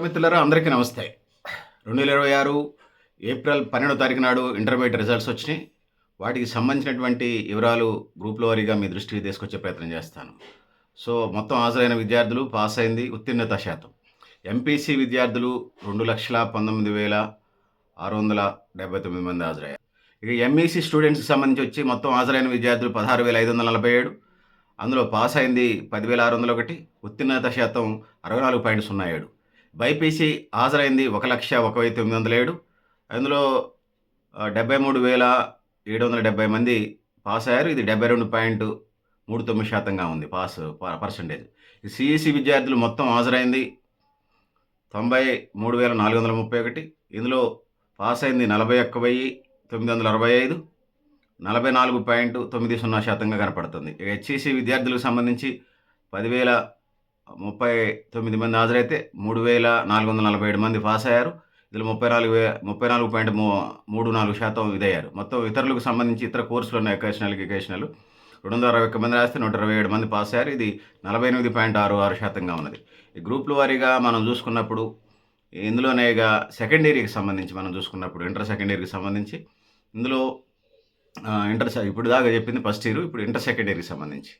మిత్రులారా అందరికీ నమస్తే. 2026 ఏప్రిల్ 12వ తారీఖు నాడు ఇంటర్మీడియేట్ రిజల్ట్స్ వచ్చినాయి. వాటికి సంబంధించినటువంటి వివరాలు గ్రూపుల వారీగా మీ దృష్టికి తీసుకొచ్చే ప్రయత్నం చేస్తాను. సో, మొత్తం హాజరైన విద్యార్థులు, పాస్ అయింది, ఉత్తీర్ణత శాతం. ఎంపీసీ విద్యార్థులు 2,19,679 మంది హాజరయ్యారు. ఇక ఎంఈసీ స్టూడెంట్స్‌కి సంబంధించి వచ్చి మొత్తం హాజరైన విద్యార్థులు 16,547. అందులో పాస్ అయింది 10,601, ఉత్తీర్ణత శాతం 64.07. బైపీసీ హాజరైంది 1,01,907. అందులో 73,770 మంది పాస్ అయ్యారు. ఇది 72.39% ఉంది పర్సెంటేజ్. ఈ సీఈసీ విద్యార్థులు మొత్తం హాజరైంది 93,431. ఇందులో పాస్ అయింది 41,965, 44.90% కనపడుతుంది. ఇక హెచ్ఈసీ విద్యార్థులకు సంబంధించి 10,039 మంది హాజరైతే 3,447 మంది పాస్ అయ్యారు. ఇందులో 34.34% ఇదయ్యారు. మొత్తం ఇతరులకు సంబంధించి ఇతర కోర్సులు ఉన్నాయి, ఎకేషనల్ 261 మంది రాస్తే 127 మంది పాస్ అయ్యారు. ఇది 48.66% ఉన్నది. ఈ గ్రూపుల వారీగా మనం చూసుకున్నప్పుడు ఇందులోనే ఇక సెకండరీకి సంబంధించి మనం చూసుకున్నప్పుడు ఇంటర్ సెకండరీకి సంబంధించి ఇందులో ఇప్పుడు దాకా చెప్పింది ఫస్ట్ ఇయర్. ఇప్పుడు ఇంటర్ సెకండరీకి సంబంధించి